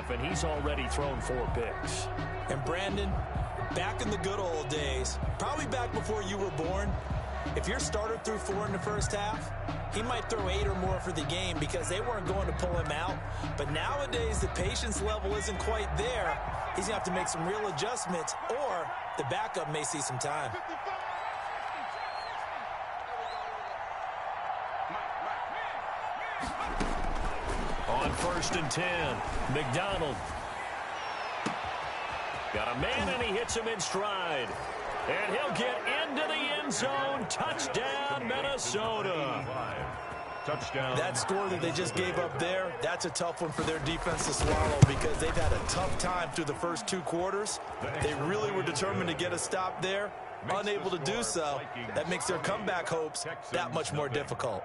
And he's already thrown 4 picks. And Brandon, back in the good old days, probably back before you were born, if your starter threw 4 in the first half, he might throw 8 or more for the game because they weren't going to pull him out. But nowadays, the patience level isn't quite there. He's going to have to make some real adjustments, or the backup may see some time. On 1st and 10, McDonald. Got a man, and he hits him in stride. And he'll get into the end zone. Touchdown, Minnesota. Touchdown. That score that they just gave up there, that's a tough one for their defense to swallow because they've had a tough time through the first 2 quarters. They really were determined to get a stop there. Unable to do so, that makes their comeback hopes that much more difficult.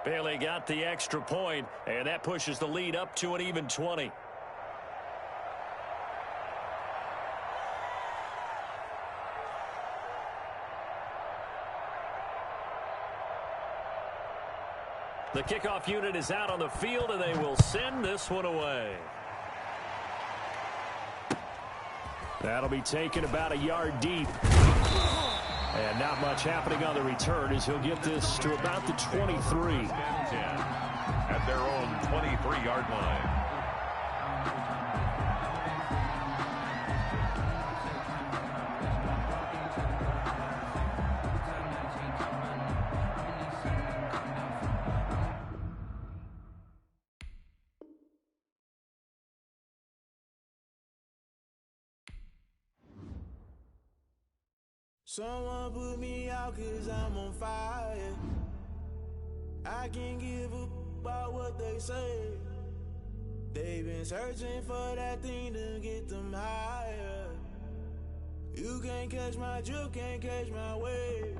Bailey got the extra point, and that pushes the lead up to an even 20. The kickoff unit is out on the field, and they will send this one away. That'll be taken about a yard deep. And not much happening on the return as he'll get this to about the 23. At their own 23-yard line. Someone put me out 'cause I'm on fire. I can't give up about what they say. They've been searching for that thing to get them higher. You can't catch my drift, can't catch my wave.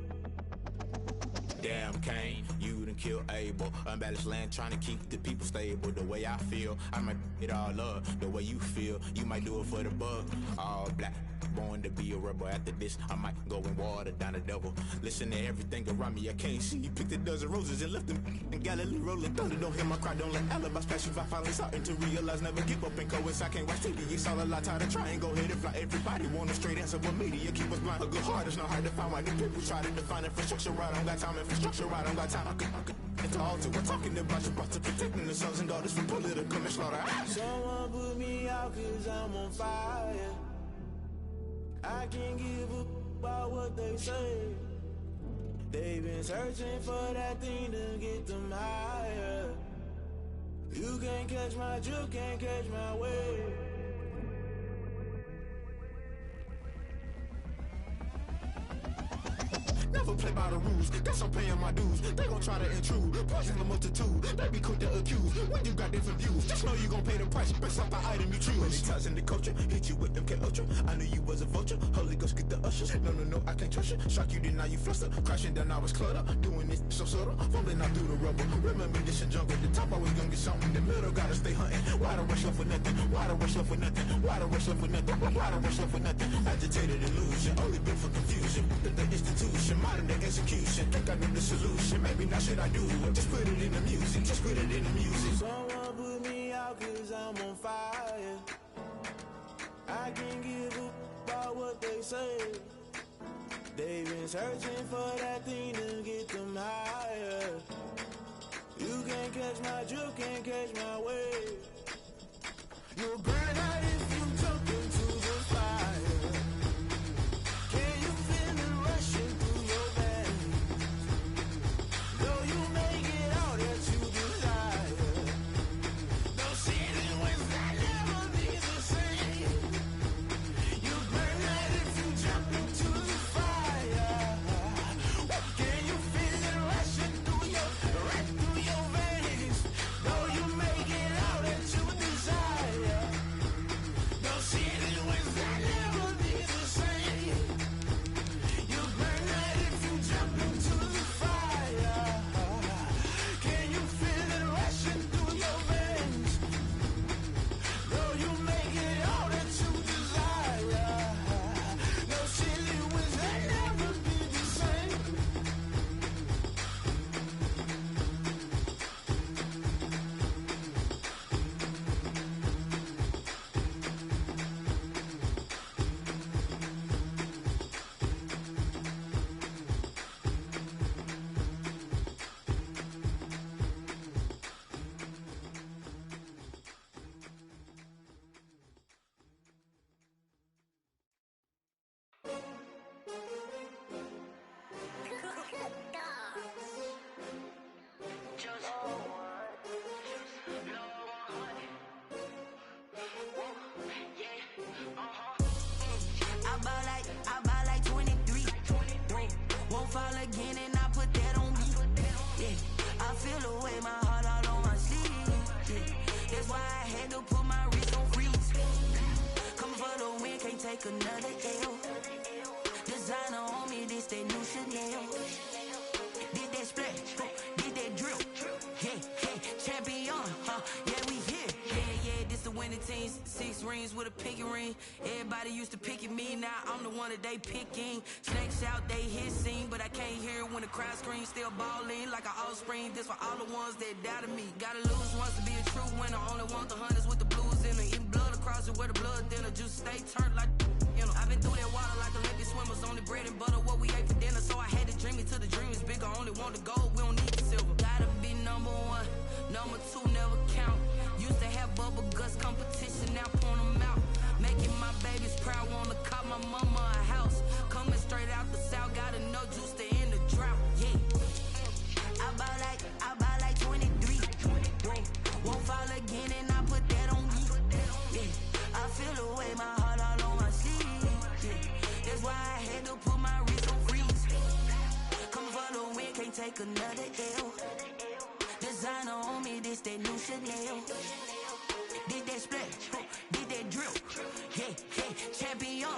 Damn, Kane, you done killed Abel. Unbalanced land, trying to keep the people stable. The way I feel, I might it all up. The way you feel, you might do it for the bug. All black, born to be a rebel. After this, I might go and water down the devil. Listen to everything around me, I can't see. You picked a dozen roses and left them in Galilee rolling thunder. Don't hear my cry, don't let alibis pass you. I finally starting to realize, never give up and coincide. Can't watch TV, it's all a lot. Time to try and go ahead and fly. Everybody want a straight answer, but media keep us blind. A good heart is not hard to find. Why the people try to define infrastructure right? I don't got time, infrastructure right? I don't got time. I could it's all to. We're talking about you, about to protecting the sons and daughters from political and slaughter. Someone put me out 'cause I'm on fire. I can't give up about what they say. They've been searching for that thing to get them higher. You can't catch my drift, can't catch my wave. Never play by the rules, guess I'm paying my dues. They gon' try to intrude, poison the multitude. They be quick to accuse, when you got different views. Just know you gon' pay the price, based off the item you choose. Many times in the culture, hit you with MK Ultra. I knew you was a vulture, Holy Ghost get the ushers. No, I can't trust you. Shock you, then now you fluster. Crashing down, I was cluttered. Doing this so subtle, falling out through the rubble. Remember this in jungle, the top always gonna get something. The middle gotta stay hunting. Why the rush left for nothing? Why the rush left for nothing? Why the rush left for nothing? Why the rush left for nothing? Agitated illusion, only built for confusion. The institution, modern day execution. Think I know the solution. Maybe not should I do it? Just put it in the music. Just put it in the music. Someone put me out 'cause I'm on fire. I can't give up about what they say. They've been searching for that thing to get them higher. You can't catch my drift, can't catch my wave. You'll burn out if you jump into the fire. Can you feel it rushing through your veins? Though you make it out that you desire. No ceiling when that never be the same. You burn out if you jump into the fire. Can you feel it rushing through your veins? Though you make it out that you desire. feel the way my heart out on my sleeve. Yeah. That's why I had to put my wrist on freeze. Coming for the win, can't take another L. Designer on me, this that new Chanel. Did that splash, did that drill. Yeah, champion, yeah, we here. Yeah, this the winning team. 6 rings with a pinky ring. Everybody used to pick at me, now I'm the one that they picking. Snakes out, they hit scene, but I can't hear it when the crowd screams. Still balling like an offspring. This for all the ones that doubted me. Gotta lose once to be a true winner. Only want the hunters with the blues in it. Eating blood across it where the blood dinner. Juice stay turned like, you know. I've been through that water like Olympic swimmers. Only bread and butter, what we ate for dinner. So I had to dream it till the dream is bigger. Only want the gold, we don't need the silver. Gotta be number 1, number 2 never count. Used to have bubble guts competition, now point them out. Making my babies proud, wanna call my mama a house. Coming straight out the south, gotta know juice to end the drought. Yeah, I bought like 23. Whoa, won't fall again and I put that on me. Yeah, I feel the way my heart all on my sleeve. Yeah, that's why I had to put my wrist on freeze. Coming for the win, can't take another L. Designer on me, this that new Chanel. Did that splash, did that drill. Yeah, champion,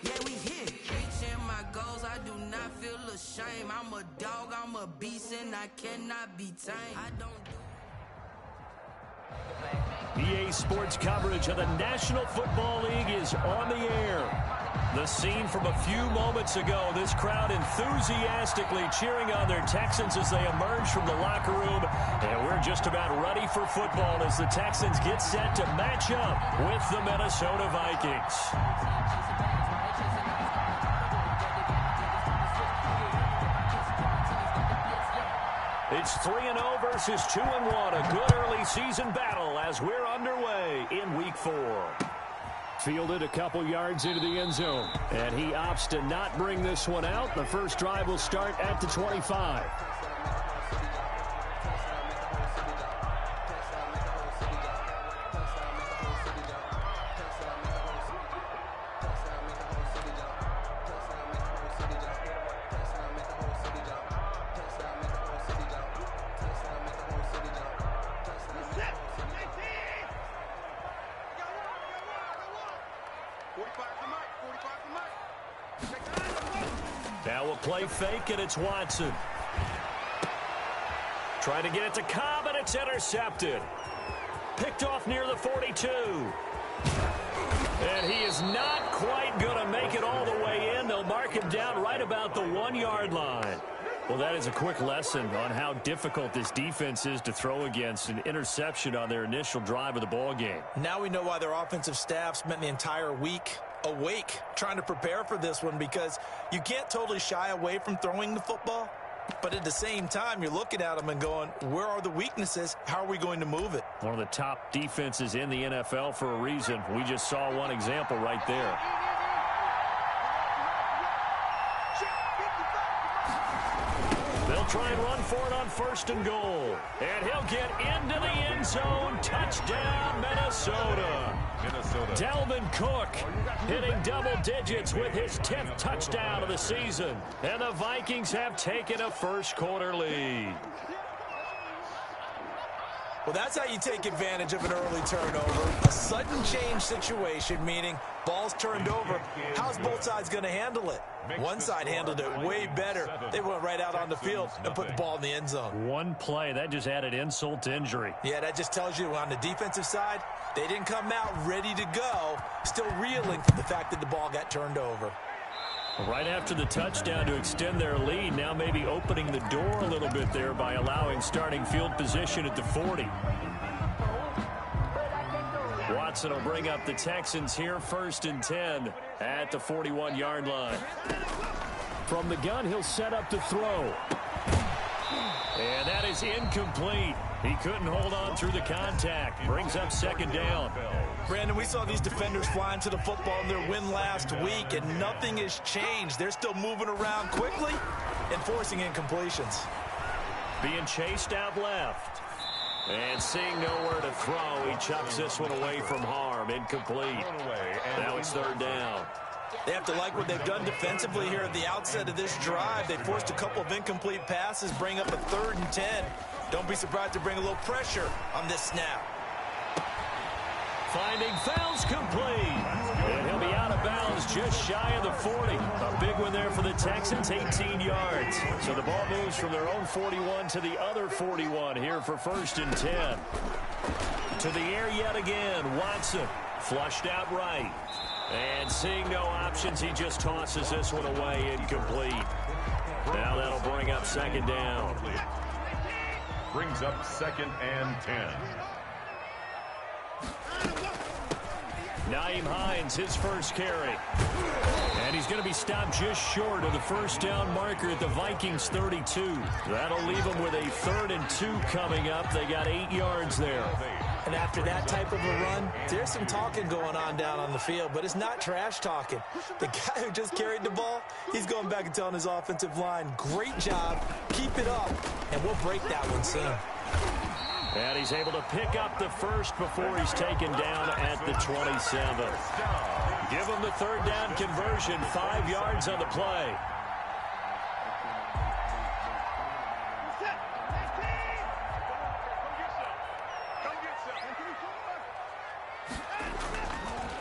yeah, we here. Reaching my goals, I do not feel ashamed. I'm a dog, I'm a beast, and I cannot be tamed. I don't do. EA Sports coverage of the National Football League is on the air. The scene from a few moments ago, this crowd enthusiastically cheering on their Texans as they emerge from the locker room. And we're just about ready for football as the Texans get set to match up with the Minnesota Vikings. It's 3-0 versus 2-1, a good early season battle as we're underway in Week 4. Fielded a couple yards into the end zone, and he opts to not bring this one out. The first drive will start at the 25. Now we'll play fake, and it's Watson. Trying to get it to Cobb, and it's intercepted. Picked off near the 42. And he is not quite going to make it all the way in. They'll mark him down right about the 1-yard line. Well, that is a quick lesson on how difficult this defense is to throw against. An interception on their initial drive of the ball game. Now we know why their offensive staff spent the entire week awake trying to prepare for this one, because you can't totally shy away from throwing the football, but at the same time you're looking at them and going, where are the weaknesses? How are we going to move it? One of the top defenses in the NFL for a reason. We just saw one example right there. They'll try and run for it on 1st and goal. And he'll get into the end zone. Touchdown, Minnesota. Dalvin Cook hitting double digits with his 10th touchdown of the season. And the Vikings have taken a first-quarter lead. Well, that's how you take advantage of an early turnover. A sudden change situation, meaning ball's turned over. How's both sides going to handle it? One side handled it way better. They went right out on the field and put the ball in the end zone. One play, that just added insult to injury. Yeah, that just tells you on the defensive side, they didn't come out ready to go, still reeling from the fact that the ball got turned over. Right after the touchdown to extend their lead, now maybe opening the door a little bit there by allowing starting field position at the 40. Watson will bring up the Texans here, 1st and 10 at the 41-yard line. From the gun, he'll set up to throw. And that is incomplete. He couldn't hold on through the contact. Brings up 2nd down. Brandon, we saw these defenders flying to the football in their win last week, and nothing has changed. They're still moving around quickly and forcing incompletions. Being chased out left. And seeing nowhere to throw, he chucks this one away from harm. Incomplete. Now it's 3rd down. They have to like what they've done defensively here at the outset of this drive. They forced a couple of incomplete passes, bring up a 3rd and 10. Don't be surprised to bring a little pressure on this snap. Finding fouls complete. And he'll be out of bounds just shy of the 40. A big one there for the Texans, 18 yards. So the ball moves from their own 41 to the other 41 here for 1st and 10. To the air yet again. Watson flushed out right. And seeing no options, he just tosses this one away, incomplete. Now that'll bring up 2nd down. Brings up 2nd and 10. Nyheim Hines, his first carry. And he's going to be stopped just short of the 1st down marker at the Vikings 32. That'll leave them with a 3rd and 2 coming up. They got 8 yards there. And after that type of a run, there's some talking going on down on the field, but it's not trash talking. The guy who just carried the ball, he's going back and telling his offensive line, great job, keep it up, and we'll break that one soon. And he's able to pick up the 1st before he's taken down at the 27. Give him the 3rd down conversion, 5 yards on the play.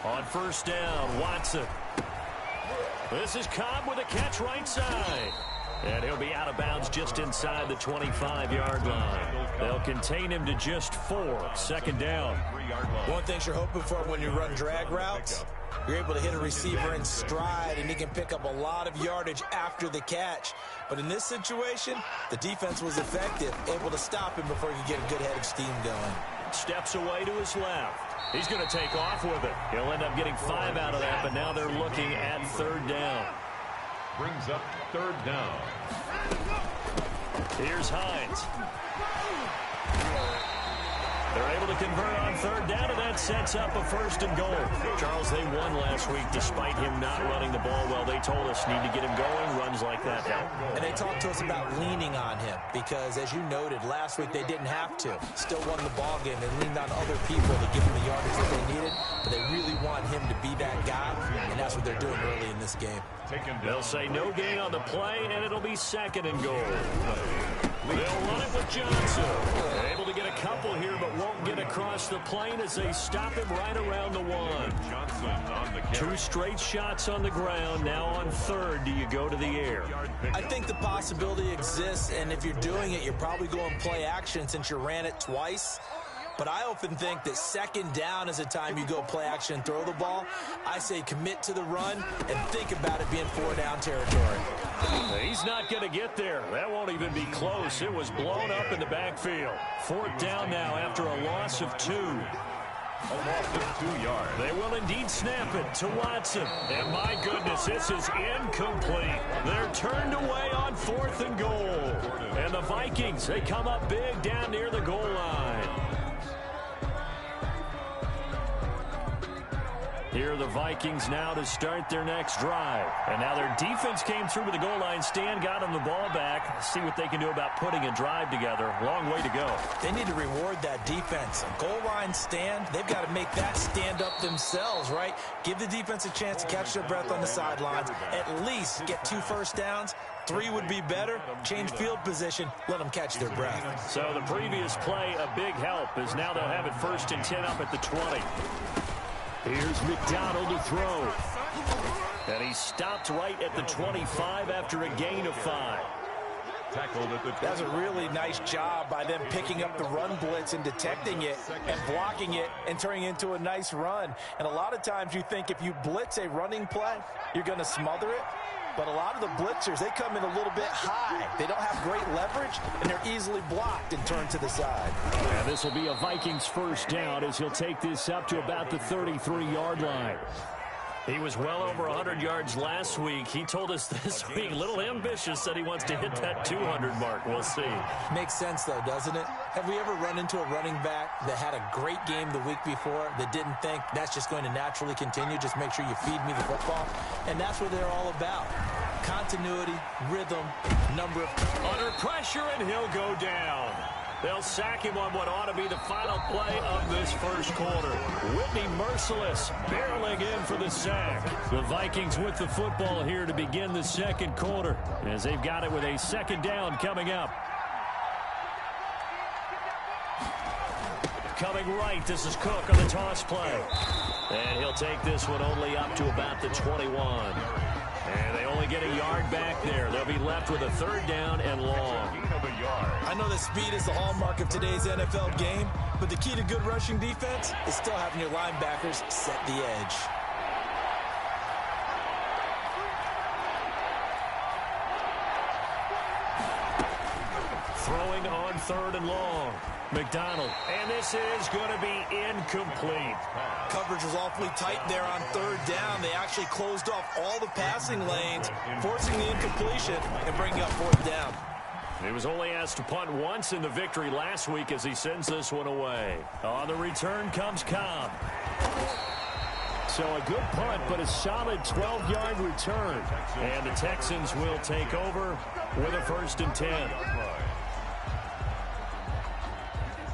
On 1st down, Watson. This is Cobb with a catch right side. And he'll be out of bounds just inside the 25-yard line. They'll contain him to just 4. 2nd down. One thing you're hoping for when you run drag routes, you're able to hit a receiver in stride, and he can pick up a lot of yardage after the catch. But in this situation, the defense was effective, able to stop him before he could get a good head of steam going. Steps away to his left. He's going to take off with it. He'll end up getting 5 out of that, but now they're looking at 3rd down. Brings up 3rd down. Here's Hines. They're able to convert on 3rd down, and that sets up a 1st and goal. Charles, they won last week despite him not running the ball well. They told us need to get him going. Runs like that help. And they talked to us about leaning on him because, as you noted, last week they didn't have to. Still won the ball game. They leaned on other people to give him the yardage that they needed, but they really want him to be that guy, and that's what they're doing early in this game. They'll say no gain on the play, and it'll be 2nd and goal. They'll run it with Johnson. Able to get a couple here, but won't get across the plane as they stop him right around the 1. Johnson on the carry. 2 straight shots on the ground. Now on 3rd, do you go to the air? I think the possibility exists, and if you're doing it, you're probably going play action since you ran it twice. But I often think that 2nd down is a time you go play action and throw the ball. I say commit to the run and think about it being 4-down territory. He's not going to get there. That won't even be close. It was blown up in the backfield. 4th down now after a loss of 2. A loss of 2 yards. They will indeed snap it to Watson. And my goodness, this is incomplete. They're turned away on 4th and goal. And the Vikings, they come up big down near the goal line. Here are the Vikings now to start their next drive. And now their defense came through with the goal line stand, got them the ball back. See what they can do about putting a drive together. Long way to go. They need to reward that defense. A goal line stand, they've got to make that stand up themselves, right? Give the defense a chance to catch their breath on the sidelines. At least get 2 first downs. 3 would be better. Change field position. Let them catch their breath. So the previous play, a big help, as now they'll have it 1st and 10 up at the 20. Here's McDonald to throw. And he's stopped right at the 25 after a gain of 5. Tackled at the 20. That's a really nice job by them picking up the run blitz and detecting it and blocking it and turning it into a nice run. And a lot of times you think if you blitz a running play, you're going to smother it. But a lot of the blitzers, they come in a little bit high. They don't have great leverage, and they're easily blocked and turned to the side. And this will be a Vikings 1st down as he'll take this up to about the 33-yard line. He was well over 100 yards last week. He told us this week, a little ambitious, said he wants to hit that 200 mark. We'll see. Makes sense, though, doesn't it? Have we ever run into a running back that had a great game the week before that didn't think that's just going to naturally continue? Just make sure you feed me the football. And that's what they're all about. Continuity, rhythm, number of... Under pressure, and he'll go down. They'll sack him on what ought to be the final play of this first quarter. Whitney Mercilus barreling in for the sack. The Vikings with the football here to begin the second quarter as they've got it with a second down coming up. Coming right, this is Cook on the toss play. And he'll take this one only up to about the 21. And they only get a yard back there. They'll be left with a third down and long. I know that speed is the hallmark of today's NFL game, but the key to good rushing defense is still having your linebackers set the edge. Throwing on third and long. McDonald, and this is going to be incomplete. Coverage was awfully tight there on third down. They actually closed off all the passing lanes, forcing the incompletion and bringing up fourth down. He was only asked to punt once in the victory last week as he sends this one away. On the return comes Cobb. So a good punt, but a solid 12-yard return. And the Texans will take over with a 1st and 10.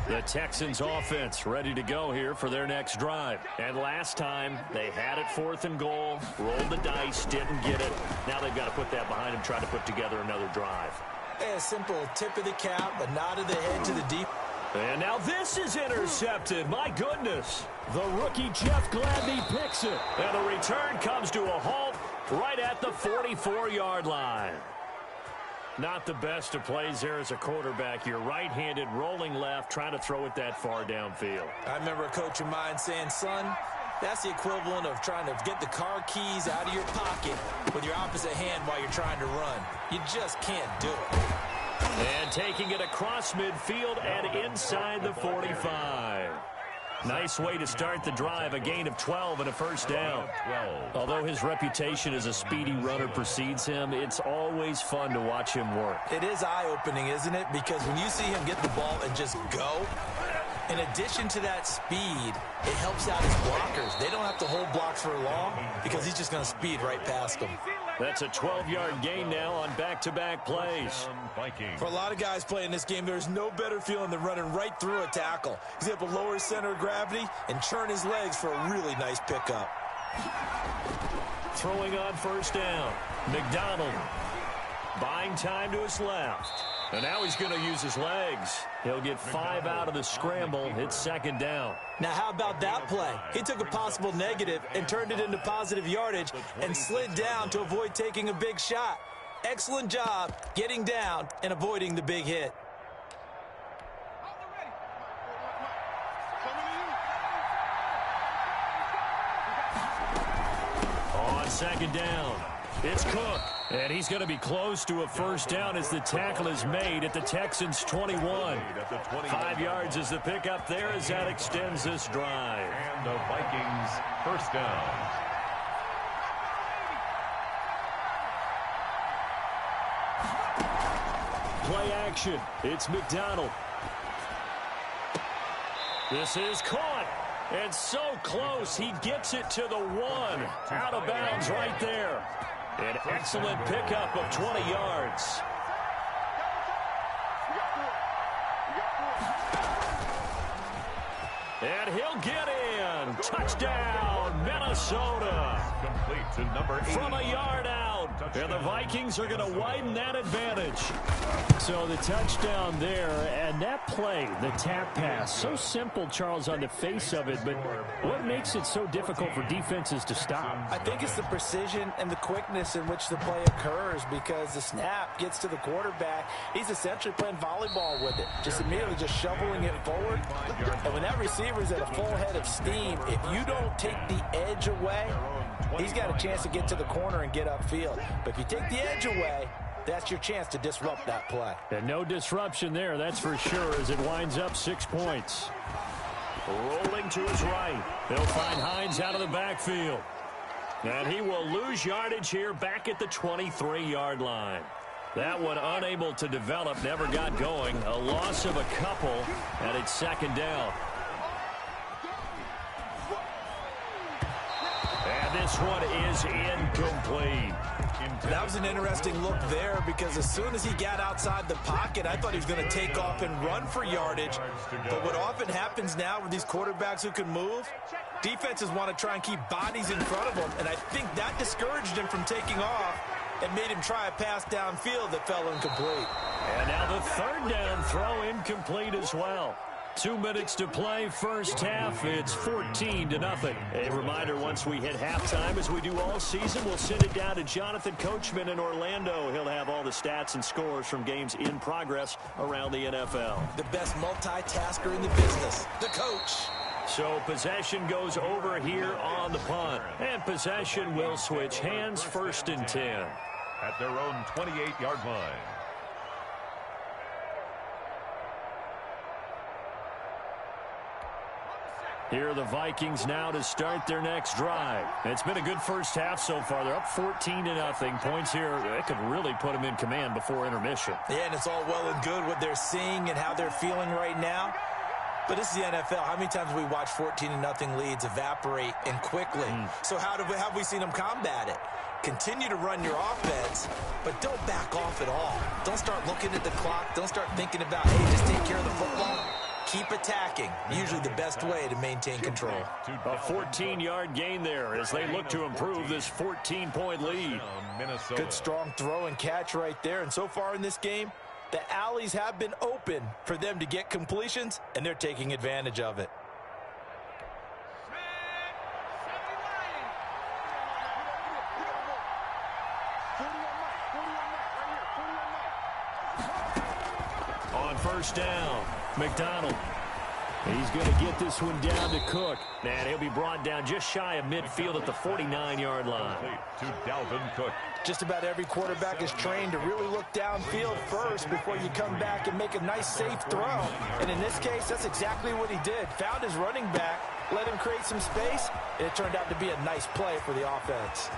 The Texans offense ready to go here for their next drive. And last time, they had it 4th and goal, rolled the dice, didn't get it. Now they've got to put that behind them, try to put together another drive. A simple tip of the cap, a nod of the head to the deep. And now this is intercepted. My goodness. The rookie Jeff Gladney picks it. And the return comes to a halt right at the 44-yard line. Not the best of plays there as a quarterback. You're right-handed, rolling left, trying to throw it that far downfield. I remember a coach of mine saying, son, that's the equivalent of trying to get the car keys out of your pocket with your opposite hand while you're trying to run. You just can't do it. And taking it across midfield and inside the 45. Nice way to start the drive, a gain of 12 and a 1st down. Although his reputation as a speedy runner precedes him, it's always fun to watch him work. It is eye-opening, isn't it? Because when you see him get the ball and just go, in addition to that speed, it helps out his blockers. They don't have to hold blocks for long because he's just going to speed right past them. That's a 12-yard gain now on back-to-back plays. For a lot of guys playing this game, there's no better feeling than running right through a tackle. He's able to lower his center of gravity and churn his legs for a really nice pickup. Throwing on 1st down. McDonald buying time to his left. And now he's going to use his legs. He'll get 5 out of the scramble. It's 2nd down. Now, how about that play? He took a possible negative and turned it into positive yardage and slid down to avoid taking a big shot. Excellent job getting down and avoiding the big hit. On 2nd down, it's Cook. And he's going to be close to a 1st down as the tackle is made at the Texans' 21. 5 yards is the pickup there as that extends this drive. And the Vikings 1st down. Play action. It's McDonald. This is caught. And so close, he gets it to the 1. Out of bounds right there. An excellent pickup of 20 yards. And he'll get in. Touchdown, Minnesota. Complete to number 8. From a yard out. And the Vikings are going to widen that advantage. So the touchdown there, and that play, the tap pass, so simple, Charles, on the face of it, but what makes it so difficult for defenses to stop? I think it's the precision and the quickness in which the play occurs because the snap gets to the quarterback. He's essentially playing volleyball with it, just immediately just shoveling it forward. And when that receiver's at a full head of steam, if you don't take the edge away, he's got a chance to get to the corner and get upfield. But if you take the edge away, that's your chance to disrupt that play. And no disruption there, that's for sure, as it winds up 6 points. Rolling to his right. They'll find Hines out of the backfield. And he will lose yardage here back at the 23-yard line. That one unable to develop, never got going. A loss of a couple, and it's 2nd down. And this this one is incomplete. That was an interesting look there because as soon as he got outside the pocket, I thought he was going to take off and run for yardage. But what often happens now with these quarterbacks who can move, defenses want to try and keep bodies in front of them, and I think that discouraged him from taking off and made him try a pass downfield that fell incomplete. And now the third down throw incomplete as well. 2 minutes to play, first half. It's 14-0. A reminder, once we hit halftime, as we do all season, we'll send it down to Jonathan Coachman in Orlando. He'll have all the stats and scores from games in progress around the NFL. The best multitasker in the business, the coach. So possession goes over here on the punt. And possession will switch hands, 1st and 10. At their own 28-yard line. Here are the Vikings now to start their next drive. It's been a good first half so far. They're up 14-0. Points here, it could really put them in command before intermission. Yeah, and it's all well and good what they're seeing and how they're feeling right now. But this is the NFL. How many times have we watched 14-0 leads evaporate and quickly? So how have we seen them combat it? Continue to run your offense, but don't back off at all. Don't start looking at the clock. Don't start thinking about, hey, just take care of the football. Keep attacking. Usually the best way to maintain control. A 14-yard gain there as they look to improve this 14-point lead. Good strong throw and catch right there. And so far in this game, the alleys have been open for them to get completions, and they're taking advantage of it. On first down, McDonald. He's going to get this one down to Cook. And he'll be brought down just shy of midfield at the 49-yard line. To Dalvin Cook. Just about every quarterback is trained to really look downfield first before you come back and make a nice, safe throw. And in this case, that's exactly what he did. Found his running back, let him create some space, and it turned out to be a nice play for the offense.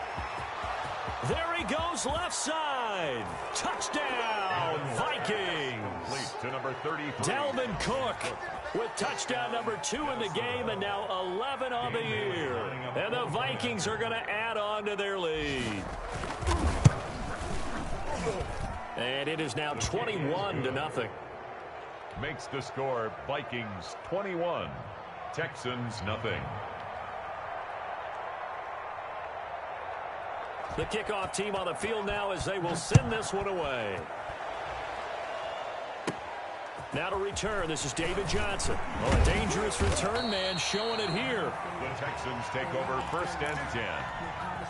There he goes, left side. Touchdown, Vikings. To number 33. Dalvin Cook with touchdown number 2 in the game and now 11 on the year. And the Vikings are going to add on to their lead. And it is now 21-0. Makes the score Vikings 21, Texans nothing. The kickoff team on the field now as they will send this one away. Now to return, this is David Johnson. Oh, a dangerous return man showing it here. The Texans take over 1st and 10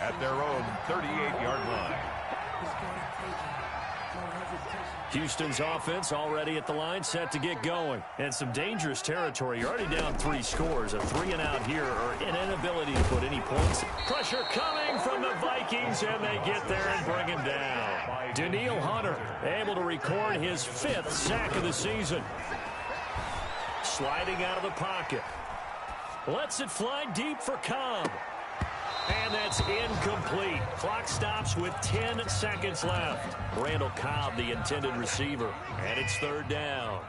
at their own 38-yard line. Houston's offense already at the line, set to get going. And some dangerous territory. You're already down 3 scores. A 3-and-out here or an inability to put any points. Pressure coming from the Vikings, and they get there and bring him down. Danielle Hunter able to record his 5th sack of the season. Sliding out of the pocket. Lets it fly deep for Cobb. And that's incomplete. Clock stops with 10 seconds left. Randall Cobb, the intended receiver. And it's 3rd down.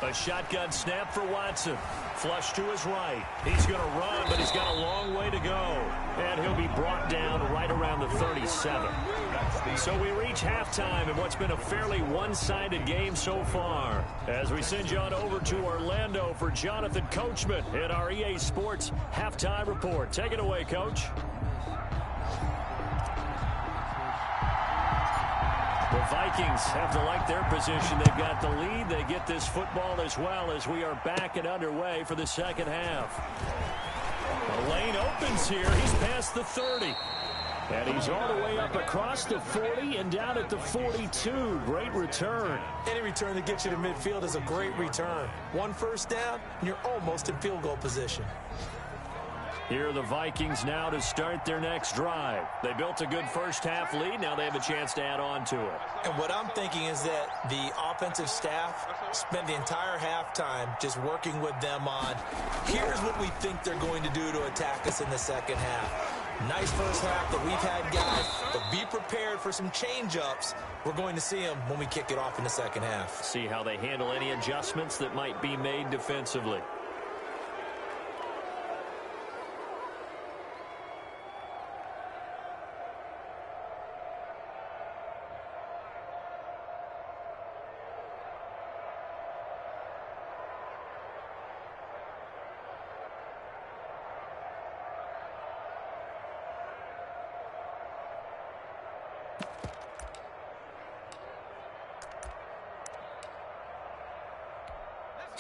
A shotgun snap for Watson. Flush to his right. He's going to run, but he's got a long way to go. And he'll be brought down right around the 37. So we reach halftime in what's been a fairly one-sided game so far. As we send you on over to Orlando for Jonathan Coachman in our EA Sports Halftime Report. Take it away, Coach. The Vikings have to like their position. They've got the lead. They get this football as well as we are back and underway for the second half. The lane opens here. He's past the 30. And he's all the way up across the 40 and down at the 42. Great return. Any return that gets you to midfield is a great return. 1 first down, and you're almost in field goal position. Here are the Vikings now to start their next drive. They built a good first half lead. Now they have a chance to add on to it. And what I'm thinking is that the offensive staff spent the entire halftime just working with them on, here's what we think they're going to do to attack us in the second half. Nice first half that we've had, guys, but be prepared for some change-ups. We're going to see them when we kick it off in the second half. See how they handle any adjustments that might be made defensively.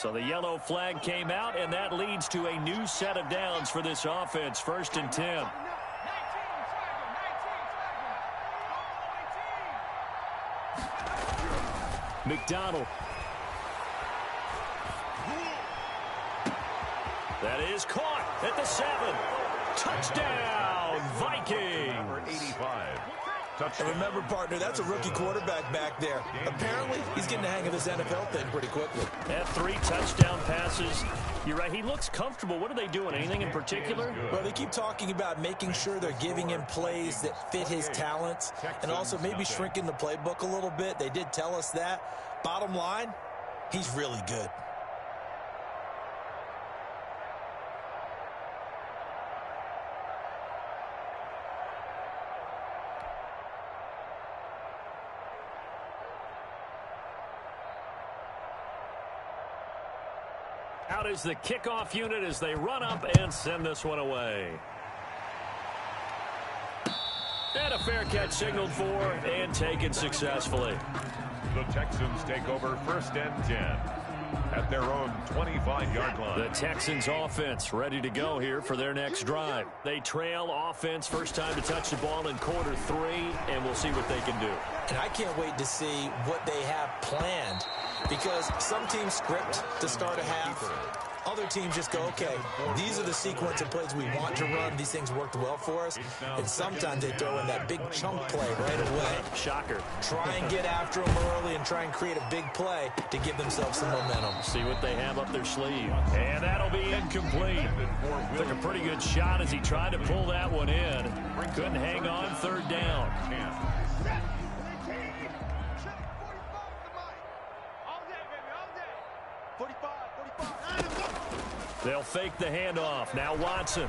So the yellow flag came out, and that leads to a new set of downs for this offense. 1st and 10. McDonald. That is caught at the 7. Touchdown, Viking. Number 85. And remember, partner, that's a rookie quarterback back there. Apparently, he's getting the hang of this NFL thing pretty quickly. Had 3 touchdown passes. You're right, he looks comfortable. What are they doing? Anything in particular? Well, they keep talking about making sure they're giving him plays that fit his talents and also maybe shrinking the playbook a little bit. They did tell us that. Bottom line, he's really good. Out is the kickoff unit as they run up and send this one away. And a fair catch signaled for and taken successfully. The Texans take over 1st and 10 at their own 25-yard line. The Texans offense ready to go here for their next drive. They trail offense, first time to touch the ball in quarter 3, and we'll see what they can do. And I can't wait to see what they have planned, because some teams script to start a half. Other teams just go, okay, these are the sequence of plays we want to run. These things worked well for us. And sometimes they throw in that big chunk play right away. Shocker. Try and get after them early and try and create a big play to give themselves some momentum. See what they have up their sleeve. And that'll be incomplete. Took a pretty good shot as he tried to pull that one in. Couldn't hang on, 3rd down. They'll fake the handoff. Now Watson.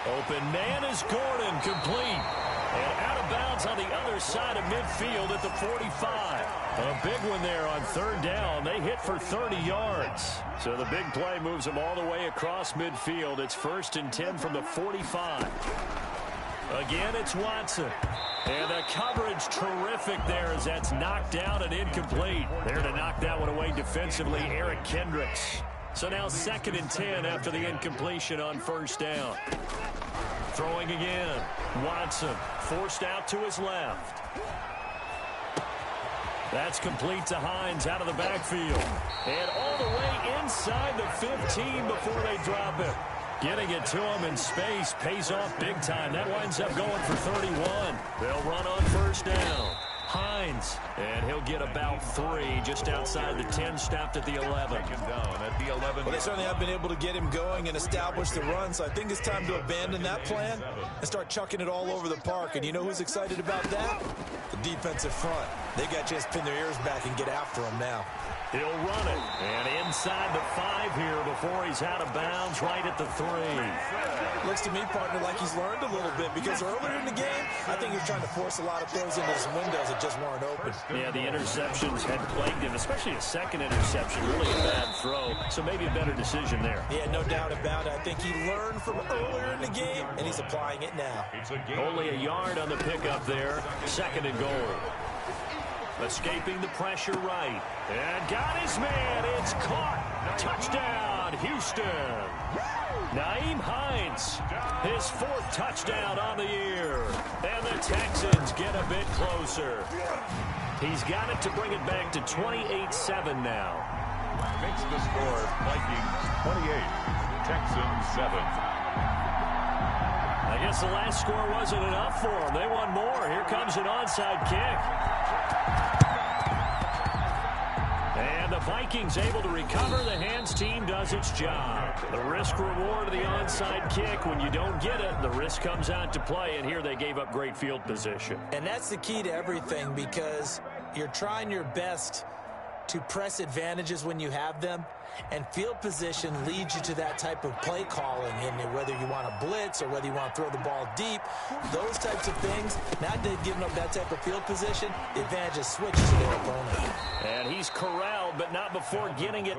Open man is Gordon, complete. And out of bounds on the other side of midfield at the 45. A big one there on 3rd down. They hit for 30 yards. So the big play moves them all the way across midfield. It's 1st and 10 from the 45. Again, it's Watson. And the coverage terrific there as that's knocked down and incomplete. There to knock that one away defensively, Eric Kendricks. So now 2nd and 10 after the incompletion on 1st down. Throwing again. Watson forced out to his left. That's complete to Hines out of the backfield. And all the way inside the 15 before they drop it. Getting it to him in space pays off big time. That winds up going for 31. They'll run on 1st down. Hines, and he'll get about 3 just outside the 10, stopped at the 11. Down at the 11. Well, they certainly have been able to get him going and establish the run, so I think it's time to abandon that plan and start chucking it all over the park. And you know who's excited about that? The defensive front. They got to just pin their ears back and get after him now. He'll run it, and inside the 5 here before he's out of bounds, right at the 3. Looks to me, partner, like he's learned a little bit, because earlier in the game, I think he was trying to force a lot of throws into some windows that just weren't open. Yeah, the interceptions had plagued him, especially a second interception, really a bad throw, so maybe a better decision there. Yeah, no doubt about it. I think he learned from earlier in the game, and he's applying it now. Only a yard on the pickup there, 2nd and goal. Escaping the pressure right. And got his man. It's caught. Touchdown, Houston. Nyheim Hines, his 4th touchdown on the year. And the Texans get a bit closer. He's got it to bring it back to 28-7 now. Makes the score Vikings 28, Texans 7. I guess the last score wasn't enough for them. They want more. Here comes an onside kick. And the Vikings able to recover. The hands team does its job. The risk reward of the onside kick. When you don't get it, the risk comes out to play. And here they gave up great field position. And that's the key to everything, because you're trying your best to press advantages when you have them, and field position leads you to that type of play calling, and whether you want to blitz or whether you want to throw the ball deep, those types of things. Now they've given up that type of field position, the advantage is switched to their opponent. And he's corralled, but not before getting it